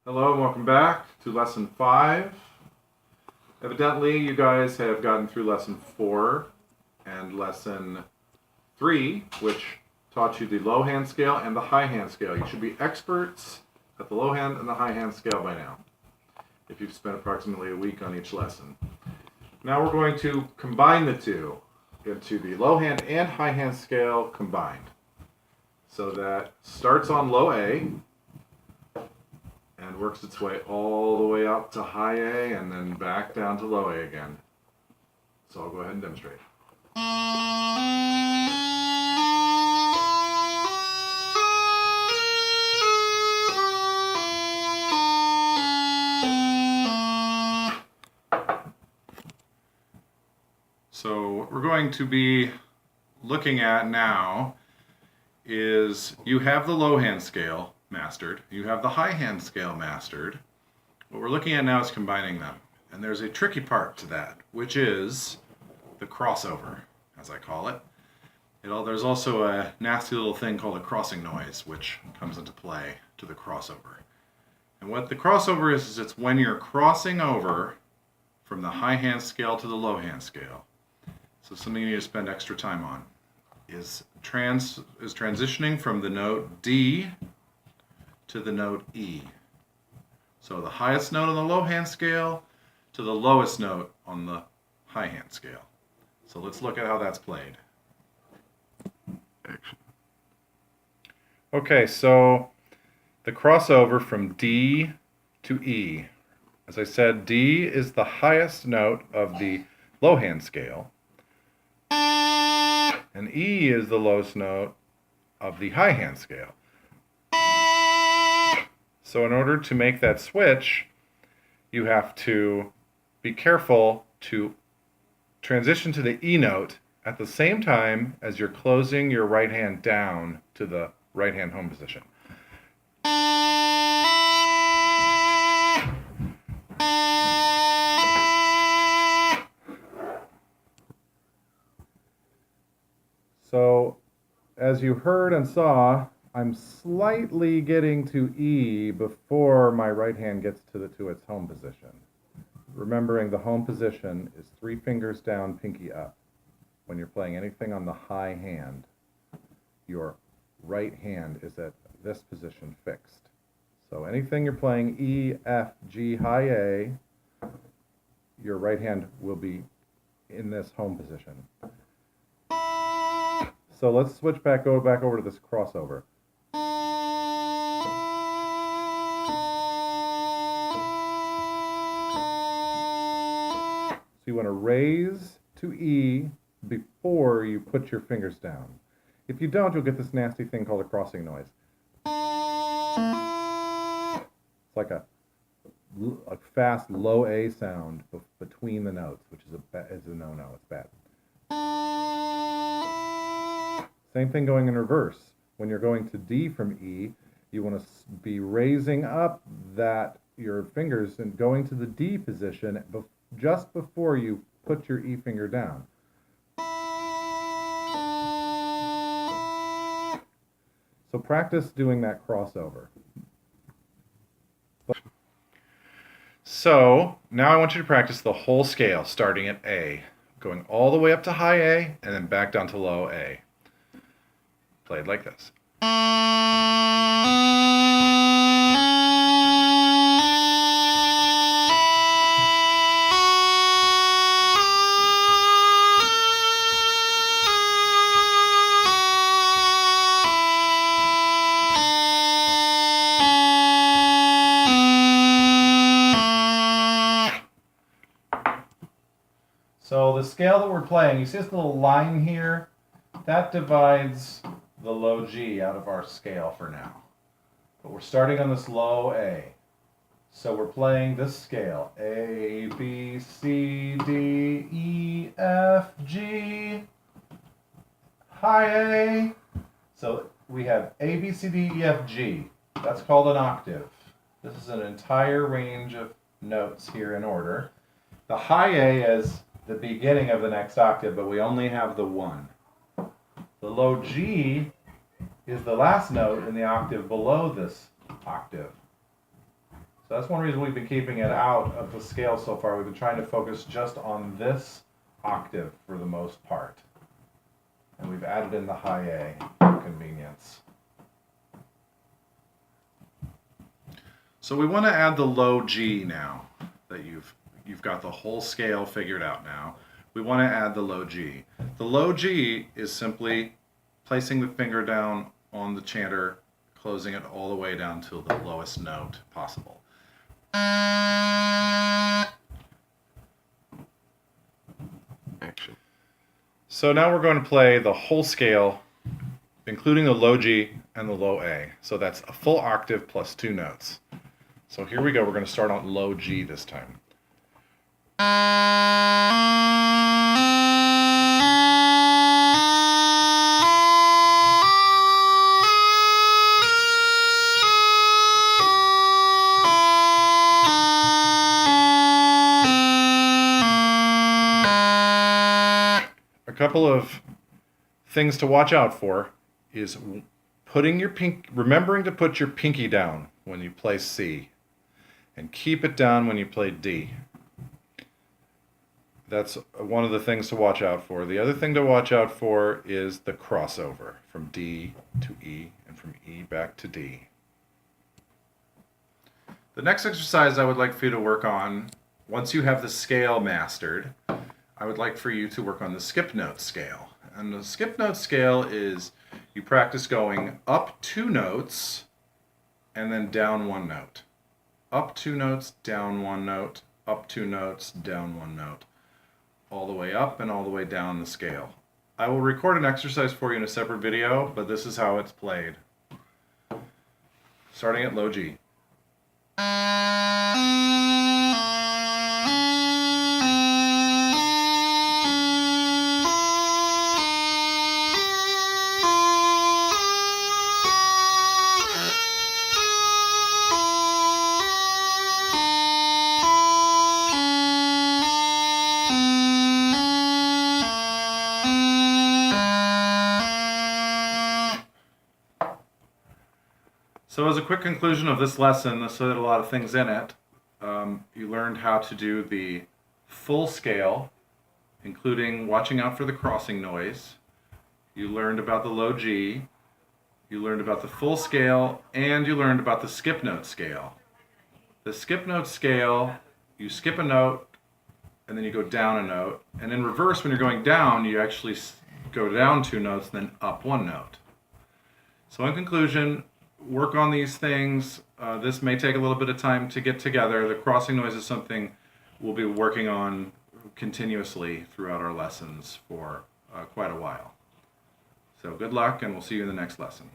Hello and welcome back to lesson 5. Evidently you guys have gotten through lesson 4 and lesson 3, which taught you the low hand scale and the high hand scale. You should be experts at the low hand and the high hand scale by now, if you've spent approximately a week on each lesson. Now we're going to combine the two into the low hand and high hand scale combined. So that starts on low A and works its way all the way up to high A and then back down to low A again. So I'll go ahead and demonstrate. So what we're going to be looking at now is you have the low hand scale mastered, you have the high hand scale mastered. What we're looking at now is combining them. And there's a tricky part to that, which is the crossover, as I call it. There's also a nasty little thing called a crossing noise, which comes into play to the crossover. And what the crossover is it's when you're crossing over from the high hand scale to the low hand scale. So something you need to spend extra time on is transitioning from the note D to the note E. So the highest note on the low hand scale to the lowest note on the high hand scale. So let's look at how that's played. Action. Okay, so the crossover from D to E. As I said, D is the highest note of the low hand scale, and E is the lowest note of the high hand scale. So in order to make that switch, you have to be careful to transition to the E note at the same time as you're closing your right hand down to the right hand home position. So, as you heard and saw, I'm slightly getting to E before my right hand gets to its home position. Remembering the home position is 3 fingers down, pinky up. When you're playing anything on the high hand, your right hand is at this position fixed. So anything you're playing E, F, G, high A, your right hand will be in this home position. So let's switch go back over to this crossover. So you want to raise to E before you put your fingers down. If you don't, you'll get this nasty thing called a crossing noise. It's like a fast low A sound between the notes, which is a no-no. It's bad. Same thing going in reverse. When you're going to D from E, you want to be raising up your fingers and going to the D position just before you put your E finger down. So practice doing that crossover. So now I want you to practice the whole scale starting at A, going all the way up to high A and then back down to low A. Played like this. So the scale that we're playing, you see this little line here? That divides the low G out of our scale for now. But we're starting on this low A. So we're playing this scale. A, B, C, D, E, F, G, high A. So we have A, B, C, D, E, F, G. That's called an octave. This is an entire range of notes here in order. The high A is the beginning of the next octave, but we only have the one. The low G is the last note in the octave below this octave. So that's one reason we've been keeping it out of the scale so far. We've been trying to focus just on this octave for the most part. And we've added in the high A for convenience. So we want to add the low G now that you've got the whole scale figured out now. We want to add the low G. The low G is simply placing the finger down on the chanter, closing it all the way down to the lowest note possible. Action. So now we're going to play the whole scale, including the low G and the low A. So that's a full octave plus 2 notes. So here we go. We're going to start on low G this time. A couple of things to watch out for is remembering to put your pinky down when you play C, and keep it down when you play D. That's one of the things to watch out for. The other thing to watch out for is the crossover from D to E and from E back to D. The next exercise I would like for you to work on, once you have the scale mastered, I would like for you to work on the skip note scale. And the skip note scale is you practice going up 2 notes and then down 1 note. Up 2 notes, down 1 note, up 2 notes, down 1 note. All the way up and all the way down the scale. I will record an exercise for you in a separate video, but this is how it's played. Starting at low G. So as a quick conclusion of this lesson, this had a lot of things in it. You learned how to do the full scale, including watching out for the crossing noise. You learned about the low G. You learned about the full scale, and you learned about the skip note scale. The skip note scale, you skip a note, and then you go down a note. And in reverse, when you're going down, you actually go down 2 notes, then up 1 note. So in conclusion, work on these things. This may take a little bit of time to get together. The crossing noise is something we'll be working on continuously throughout our lessons for quite a while. So good luck, and we'll see you in the next lesson.